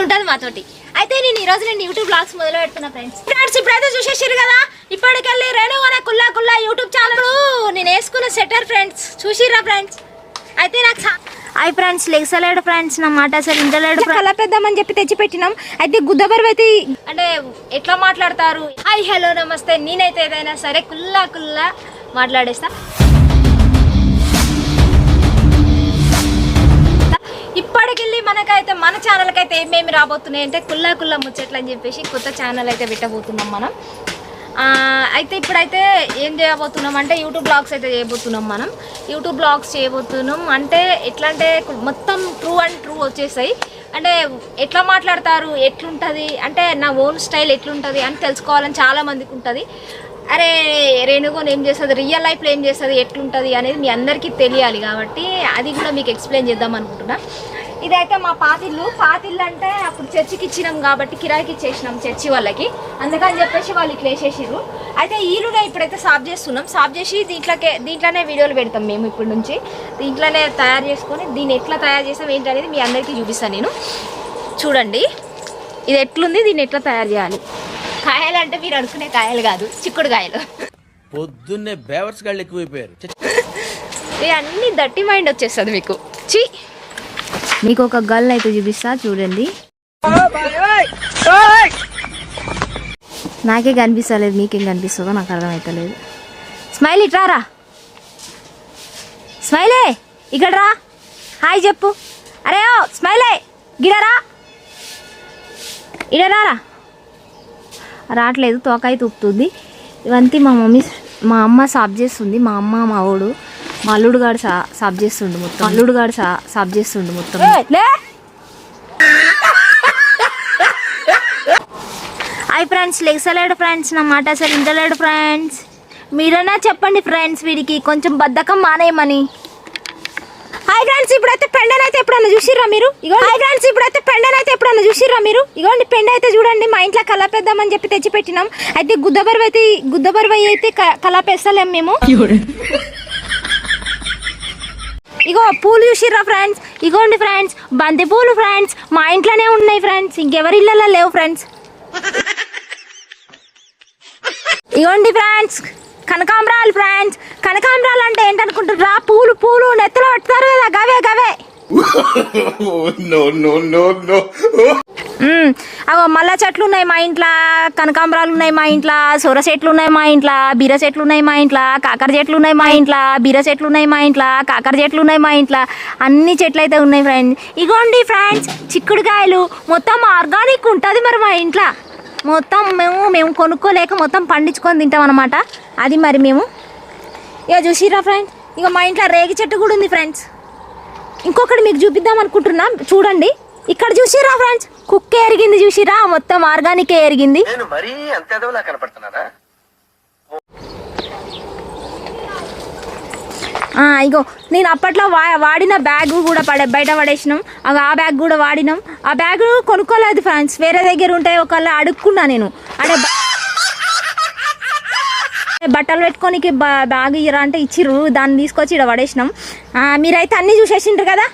ఉంటుంది మాతోటి. అయితే నేను ఈరోజు యూట్యూబ్ బ్లాగ్స్ మొదలు పెడుతున్నా ఫ్రెండ్స్. ఇప్పుడైతే చూసేసారు కదా, ఇప్పటికెళ్ళి రేణుగోన కుల్లా కుల్లా యూట్యూబ్ ఛానల్ నేను వేసుకున్న సెటర్ ఫ్రెండ్స్. చూసిర్రా ఫ్రెండ్స్? అయితే నాకు హాయ్ ఫ్రెండ్స్, లెగ్సలేడు ఫ్రెండ్స్, నా మాట అసలు ఇంటలేడు. కలపేద్దామని చెప్పి తెచ్చి పెట్టినాం. అయితే గుద్దబరువు అయితే అంటే ఎట్లా మాట్లాడతారు, హాయ్ హలో నమస్తే, నేనైతే ఏదైనా సరే కుల్లా కుల్లా మాట్లాడేస్తా. ఇప్పటికెళ్ళి మనకైతే మన ఛానల్కి అయితే ఏమేమి రాబోతున్నాయి అంటే కుల్లా కుల్లా ముచ్చట్లు అని చెప్పేసి కొత్త ఛానల్ అయితే పెట్టబోతున్నాం మనం. అయితే ఇప్పుడైతే ఏం చేయబోతున్నాం అంటే యూట్యూబ్ బ్లాగ్స్ అయితే చేయబోతున్నాం. మనం యూట్యూబ్ బ్లాగ్స్ చేయబోతున్నాం అంటే ఎట్లా అంటే మొత్తం ట్రూ అండ్ ట్రూ వచ్చేసాయి. అంటే ఎట్లా మాట్లాడతారు, ఎట్లుంటుంది అంటే నా ఓన్ స్టైల్ ఎట్లుంటుంది అని తెలుసుకోవాలని చాలామందికి ఉంటుంది. అరే రేణుగోన ఏం చేస్తుంది, రియల్ లైఫ్లో ఏం చేస్తుంది, ఎట్లుంటుంది అనేది మీ అందరికీ తెలియాలి. కాబట్టి అది కూడా మీకు ఎక్స్ప్లెయిన్ చేద్దాం అనుకుంటున్నా. ఇదైతే మా పాతిల్లు అంటే అప్పుడు చర్చికి ఇచ్చినాం కాబట్టి కిరాయికి ఇచ్చేసినాం చర్చి వాళ్ళకి, అందుకని చెప్పేసి వాళ్ళు ఇట్లా వేసేసారు. అయితే ఈలుగా ఇప్పుడైతే సాఫ్ చేస్తున్నాం. సాఫ్ చేసి దీంట్లోనే వీడియోలు పెడతాం మేము ఇప్పటి నుంచి. దీంట్లోనే తయారు చేసుకొని దీన్ని ఎట్లా తయారు చేస్తాం ఏంటి అనేది మీ అందరికీ చూపిస్తాను నేను. చూడండి ఇది ఎట్లుంది, దీన్ని ఎట్లా తయారు చేయాలి. కాయలు అంటే మీరు అనుకునే కాయలు కాదు, చిక్కుడు కాయలు. పొద్దున్నే బేవర్స్ గాళ్ళు ఎక్కువైపోయారు. అన్నీ దట్టి మైండ్ వచ్చేస్తుంది మీకు. మీకు ఒక గర్ల్ అయితే చూపిస్తా చూడండి. నాకే కనిపిస్తలేదు, మీకేం కనిపిస్తుందో నాకు అర్థమవుతలేదు. స్మైల్ ఇట్రారా, స్మైలే ఇక్కడ రా, హాయ్ చెప్పు. అరే ఓ స్మైలే గిడరా, ఇడరారా. రావట్లేదు, తోకాయి తూపుతుంది. ఇవంతా మా అమ్మ సాఫ్ చేస్తుంది. మా అమ్మ మా వాడు మా అల్లుడు గాడు సాఫ్ చేస్తుండు మొత్తం. హాయ్ ఫ్రెండ్స్, లెగ్సలేడు ఫ్రెండ్స్, నా మాట అసలు ఇంటలేడు ఫ్రెండ్స్. మీరైనా చెప్పండి ఫ్రెండ్స్ వీడికి కొంచెం బద్ధకం మానేయమని. హాయ్ ఫ్రెండ్స్, ఇప్పుడైతే పెండని అయితే ఎప్పుడన్నా చూసిర్రా మీరు? ఇగోండి పెండ అయితే చూడండి. మా ఇంట్లో కలపేద్దామని చెప్పి తెచ్చి పెట్టినాం. అయితే గుద్దబరువు అయితే కలపేస్తలేం మేము. ఇగో పూలు చూసిర్రా ఫ్రెండ్స్? ఇగోండి ఫ్రెండ్స్ బంతి పూలు ఫ్రెండ్స్, మా ఇంట్లోనే ఉన్నాయి ఫ్రెండ్స్, ఇంకెవరి ఇళ్ళలో లేవు ఫ్రెండ్స్. ఇగోండి ఫ్రెండ్స్ కనకాంబరాలు ఫ్రెండ్స్. కనకాంబరాలు అంటే ఏంటనుకుంటుర్రా? పూలు నెత్తలో పెడతారు కదా, గవే. అగో మల్ల చెట్లు ఉన్నాయి మా ఇంట్లో, కనకాంబరాలు ఉన్నాయి మా ఇంట్లో, సొర చెట్లు ఉన్నాయి మా ఇంట్లో, బీర చెట్లు ఉన్నాయి మా ఇంట్లో, కాకర చెట్లు ఉన్నాయి మా ఇంట్లో, కాకర చెట్లు ఉన్నాయి మా ఇంట్లో, అన్ని చెట్లు అయితే ఉన్నాయి ఫ్రెండ్స్. ఇగోండి ఫ్రెండ్స్ చిక్కుడుకాయలు, మొత్తం ఆర్గానిక్ ఉంటుంది మరి మా ఇంట్లో. మొత్తం మేము కొనుక్కోలేక మొత్తం పండించుకొని తింటాం అనమాట. అది మరి మేము ఇక చూసిరా ఫ్రెండ్స్. ఇక మా ఇంట్లో రేగి చెట్టు కూడా ఉంది ఫ్రెండ్స్. ఇంకొకటి మీకు చూపిద్దాం అనుకుంటున్నా, చూడండి. ఇక్కడ చూసిరా ఫ్రెండ్స్, కుక్క ఎరిగింది చూసిరా, మొత్తం ఆర్గానిక్ ఎరిగింది. ఇగో నేను అప్పట్లో వాడిన బ్యాగ్ కూడా బయట పడేసినాం. ఆ బ్యాగ్ కూడా వాడినాం. ఆ బ్యాగ్ కొనుక్కోలేదు ఫ్రెండ్స్, వేరే దగ్గర ఉంటే ఒకళ్ళ అడుక్కున్నా నేను. అంటే బట్టలు పెట్టుకోనికి బ్యాగ్ ఇయ్యరా అంటే ఇచ్చిర్రు, దాన్ని తీసుకొచ్చి ఇక్కడ పడేసినాం. మీరైతే అన్నీ చూసేసిండ్రు కదా.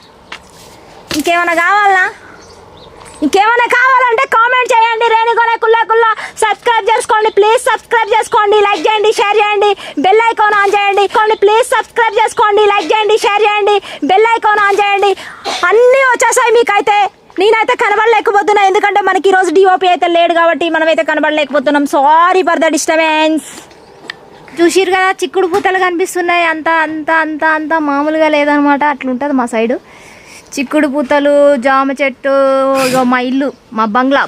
ఇంకేమైనా కావాలంటే కామెంట్ చేయండి. రేణుగోన కుల్లా కుల్లా సబ్స్క్రైబ్ చేసుకోండి ప్లీజ్, సబ్స్క్రైబ్ చేసుకోండి, లైక్ చేయండి, షేర్ చేయండి, బెల్ ఐకాన్ ఆన్ చేయండి. ప్లీజ్ సబ్స్క్రైబ్ చేసుకోండి, లైక్ చేయండి, షేర్ చేయండి, బెల్ ఐకాన్ ఆన్ చేయండి. అన్నీ వచ్చేసాయి మీకైతే. నేనైతే కనబడలేకపోతున్నా ఎందుకంటే మనకి ఈరోజు డిఓపి అయితే లేడు కాబట్టి మనమైతే కనబడలేకపోతున్నాం. Sorry for the disturbance. చూసిరు కదా చిక్కుడు పూతలు కనిపిస్తున్నాయి. అంత మామూలుగా లేదనమాట, అట్లుంటుంది మా సైడు. చిక్కుడు పూతలు, జామ చెట్టు. ఇగో మా ఇల్లు, మా బంగ్లా,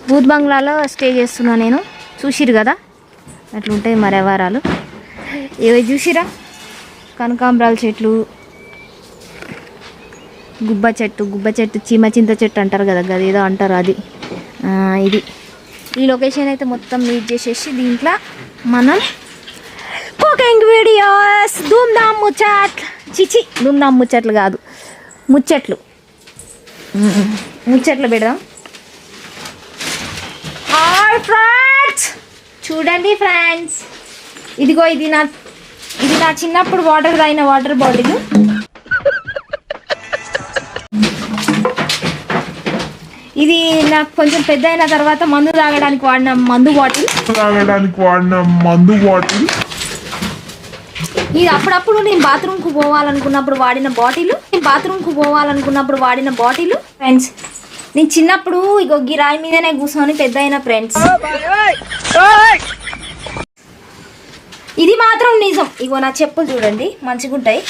బూత్ బంగ్లాలో స్టే చేస్తున్నా నేను. చూసిరు కదా అట్లుంటాయి మరి వ్యవహారాలు. ఏవి చూసిరా? కనకాంబరాల చెట్లు, గుబ్బ చెట్టు, చింత చెట్టు అంటారు కదా, అదేదో అంటారు అది. ఇది ఈ లొకేషన్ అయితే మొత్తం మీట్ చేసేసి దీంట్లో మనం కుకింగ్ వీడియోస్, ధూమ్ధామ్ ముచ్చట్లు కాదు, ముచ్చట్లు పెడదాం. హాయ్ ఫ్రెండ్స్, చూడండి ఫ్రెండ్స్, ఇదిగో ఇది నా చిన్నప్పుడు వాటర్ తాగిన వాటర్ బాటిల్. ఇది నాకు కొంచెం పెద్ద అయిన తర్వాత మందు తాగడానికి వాడిన మందు బాటిల్. ఇది అప్పుడప్పుడు నేను బాత్రూమ్కు పోవాలనుకున్నప్పుడు వాడిన బాటిల్. ఫ్రెండ్స్ నేను చిన్నప్పుడు ఇగో గిరాయి మీదనే కూర్చొని పెద్ద అయిన ఫ్రెండ్స్. ఇది మాత్రం నిజం. ఇగో నా చెప్పులు చూడండి మంచిగా ఉంటాయి.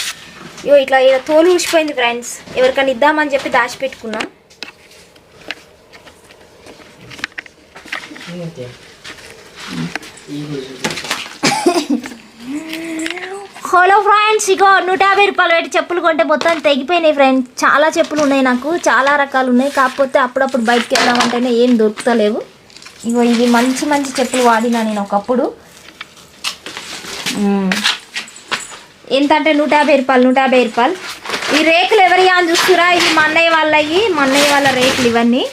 ఇగో ఇట్లా తోలు ఊసిపోయింది ఫ్రెండ్స్. ఎవరికైనా ఇద్దామని చెప్పి దాచిపెట్టుకున్నా. హలో ఫ్రెండ్స్, ఇగో 150 రూపాయలు పెట్టి చెప్పులు కొంటే మొత్తం తెగిపోయినాయి ఫ్రెండ్స్. చాలా చెప్పులు ఉన్నాయి నాకు, చాలా రకాలు ఉన్నాయి. కాకపోతే అప్పుడప్పుడు బయటకు వెళ్దామంటేనే ఏం దొరుకుతలేవు. ఇగో ఇవి మంచి మంచి చెప్పులు వాడినా నేను ఒకప్పుడు. ఎంత అంటే 150 రూపాయలు. ఈ రేకులు ఎవరి అని చూస్తురా? ఇవి మా అన్నయ్య వాళ్ళ రేకులు ఇవన్నీ.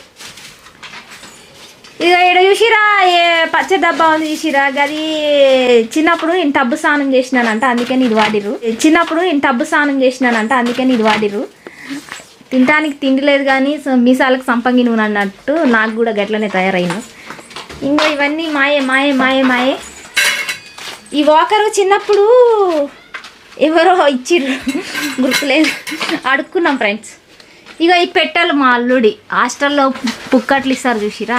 ఇక ఇక్కడ చూసిరా పచ్చ డబ్బా ఉంది చూసిరా, అది చిన్నప్పుడు నేను టబ్బు స్నానం చేసినానంట, అందుకని ఇది వాడిరు. తినటానికి తిండి లేదు కానీ మీసాలకు సంపంగి నూనె అన్నట్టు నాకు కూడా గట్లనే తయారైన. ఇంకో ఇవన్నీ మాయే. ఈ వాకరు చిన్నప్పుడు ఎవరో ఇచ్చిర్రు, గుర్తులేదు, అడుక్కున్నాం ఫ్రెండ్స్. ఇక ఈ పెట్టెలు మా అల్లుడి హాస్టల్లో పుక్కట్లు ఇస్తారు చూసిరా,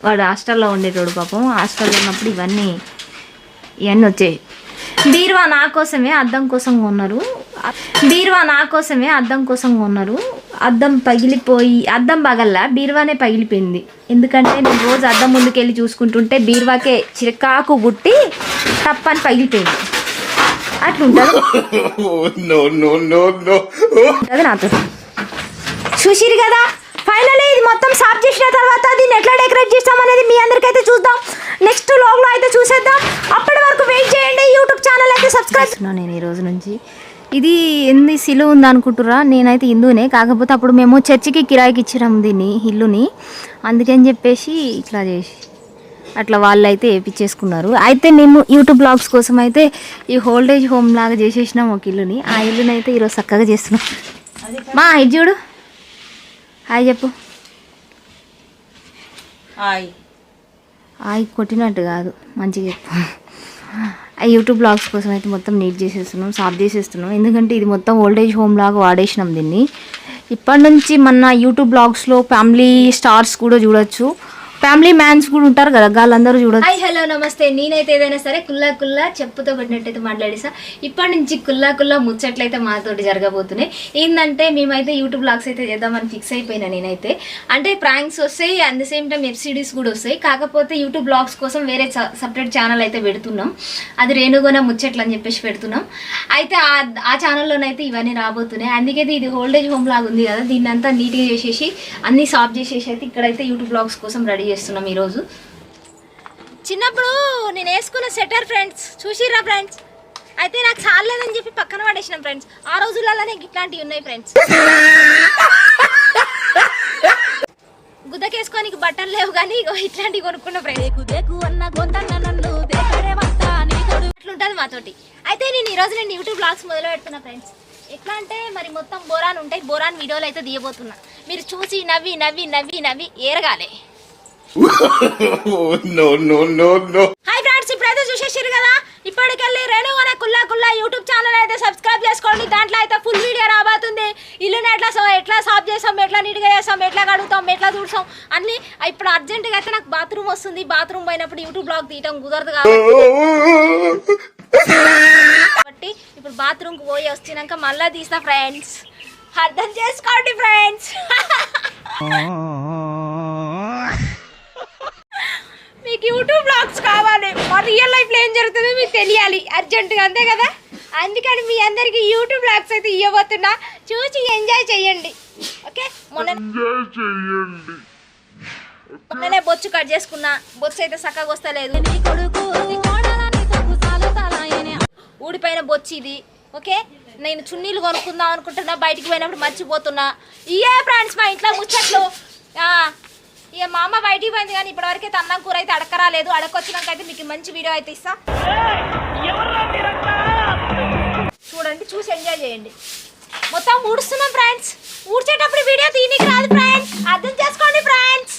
వాడు హాస్టల్లో ఉండేటోడు పాపం. హాస్టల్లో ఉన్నప్పుడు ఇవన్నీ వచ్చాయి. బీరువా నా కోసమే అద్దం కోసం కొన్నారు. అద్దం పగిలిపోయి, అద్దం పగల్లా బీరువానే పగిలిపోయింది. ఎందుకంటే నేను రోజు అద్దం ముందుకెళ్ళి చూసుకుంటుంటే బీరువాకే చిరకాకు గుట్టి తప్పని పగిలిపోయింది. అట్లుంటుంది నాతో. చూసిరు కదా, ఫైనల్లీ ఇది మొత్తం సాఫ్ చేసిన తర్వాత దీన్ని ఎట్లా డెకరేట్ చేస్తామనేది మీ అందరికైతే చూద్దాం. నెక్స్ట్ వ్లాగ్లో అయితే చూసేద్దాం. అప్పటి వరకు వెయిట్ చేయండి. యూట్యూబ్ ఛానల్ అయితే సబ్స్క్రైబ్ చేస్తున్నాను నేను ఈ రోజు నుంచి. ఇది ఎందు సిలువ ఉంది అనుకుంటురా? నేనైతే హిందూనే, కాకపోతే అప్పుడు మేము చర్చికి కిరాయికి ఇచ్చినాము దీన్ని, ఇల్లుని. అందుకని చెప్పేసి ఇట్లా చేసి అట్లా వాళ్ళు అయితే వేయించేసుకున్నారు. అయితే మేము యూట్యూబ్ బ్లాగ్స్ కోసం అయితే ఈ ఓల్డేజ్ హోమ్ లాగా చేసేసినాం ఒక ఇల్లుని. ఆ ఇల్లుని అయితే ఈరోజు చక్కగా చేస్తున్నాం. మా ఇది చూడు, హాయ్ చెప్పు. హాయ్ కొట్టినట్టు కాదు, మంచిగా చెప్పు. ఆ యూట్యూబ్ బ్లాగ్స్ కోసం అయితే మొత్తం నీట్ చేసేస్తున్నాం, సాఫ్ చేసేస్తున్నాం. ఎందుకంటే ఇది మొత్తం ఓల్డేజ్ హోమ్ లాగా వాడేసినాం దీన్ని. ఇప్పటి నుంచి మన యూట్యూబ్ బ్లాగ్స్లో ఫ్యామిలీ స్టార్స్ కూడా చూడొచ్చు, ఫ్యామిలీ మ్యాన్స్ కూడా ఉంటారు కదా, వాళ్ళందరూ చూడొచ్చు. హాయ్ హలో నమస్తే. నేనైతే ఏదైనా సరే కుల్లా చెప్పుతో కొట్టినట్టయితే మాట్లాడేసా. ఇప్పటి నుంచి కుల్లా ముచ్చట్లయితే మాతోటి జరగబోతున్నాయి. ఏంటంటే మేమైతే యూట్యూబ్ బ్లాగ్స్ అయితే చేద్దామని ఫిక్స్ అయిపోయినా నేనైతే. అంటే ప్రాంక్స్ వస్తాయి, at the same time web series కూడా వస్తాయి. కాకపోతే యూట్యూబ్ బ్లాగ్స్ కోసం వేరే సపరేట్ ఛానల్ అయితే పెడుతున్నాం. అది రేణుగోన ముచ్చట్లు అని చెప్పేసి పెడుతున్నాం. అయితే ఆ ఛానల్లోనైతే ఇవన్నీ రాబోతున్నాయి. అందుకే ఇది ఓల్డేజ్ హోమ్ లాగా ఉంది కదా, దీన్ని అంతా నీట్గా చేసేసి అన్నీ సాఫ్ చేసేసి అయితే ఇక్కడైతే యూట్యూబ్ బ్లాగ్స్ కోసం రెడీ చేస్తున్నాం ఈరోజు. చిన్నప్పుడు నేను వేసుకున్న స్వెటర్ ఫ్రెండ్స్ చూసిర్రా ఫ్రెండ్స్? అయితే నాకు చాలేదని చెప్పి పక్కన పడేసినాం ఫ్రెండ్స్. ఆ రోజులలోనే ఇట్లాంటివి ఉన్నాయి ఫ్రెండ్స్. గుద్దకేసుకోనికి బట్టలు లేవు కానీ ఇట్లాంటివి కొనుక్కున్న ఫ్రెండ్స్. అట్లుంటుంది మాతోటి. అయితే నేను ఈరోజు యూట్యూబ్ బ్లాగ్స్ మొదలు పెడుతున్నా ఫ్రెండ్స్. ఎట్లా అంటే మరి మొత్తం బోరాన్ ఉంటాయి, బోరాన్ వీడియోలు అయితే తీయబోతున్నా. మీరు చూసి నవ్వి ఏరగాలి. హాయ్ ఫ్రెండ్స్, ఇప్పుడైతే చూసేసారు కదా. ఇప్పటికెళ్ళి రేణుగోన కుల్లా యూట్యూబ్ ఛానల్ అయితే సబ్స్క్రైబ్ చేసుకోండి. దాంట్లో అయితే ఫుల్ వీడియో రాబోతుంది. ఇల్లుని ఎట్లా సాఫ్ చేస్తాం, ఎట్లా నీట్గా చేస్తాం, ఎట్లా కడుగుతాం, ఎట్లా తుడుస్తాం అన్ని. ఇప్పుడు అర్జెంటుగా అయితే నాకు బాత్రూమ్ వస్తుంది. బాత్రూమ్ పోయినప్పుడు యూట్యూబ్ బ్లాగ్ తీయటం కుదరదు కాబట్టి ఇప్పుడు బాత్రూమ్కి పోయి వచ్చినాక మళ్ళీ తీస్తా ఫ్రెండ్స్. అర్థం చేసుకోండి ఫ్రెండ్స్. మీకు యూట్యూబ్ బ్లాగ్స్ కావాలి, మా రియల్ లైఫ్లో ఏం జరుగుతుందో మీకు తెలియాలి అర్జెంటుగా, అంతే కదా. అందుకని మీ అందరికి యూట్యూబ్ బ్లాగ్స్ అయితే ఇవ్వబోతున్నా, చూసి ఎంజాయ్ చేయండి. ఓకే, మొన్ననే బొచ్చు కట్ చేసుకున్నా. బొచ్చు అయితే చక్కగా వస్తలేదు, ఊడిపోయిన బొచ్చు ఇది. ఓకే, నేను చున్నీలు కొనుక్కుందాం అనుకుంటున్నా, బయటికి పోయినప్పుడు మర్చిపోతున్నా. ఇయే ఫ్రెండ్స్ మా ఇంట్లో ముచ్చట్లు. ఇక మా అమ్మ బయటికి పోయింది కానీ ఇప్పటివరకు అయితే అన్నం కూర అయితే అడక్కరాలేదు. అడకొచ్చినాక అయితే మీకు మంచి వీడియో అయితే ఇస్తా, చూడండి, చూసి ఎంజాయ్ చేయండి. మొత్తం ఊడుస్తున్నాం ఫ్రెండ్స్. ఊడ్చేట ఫ్రెండ్స్.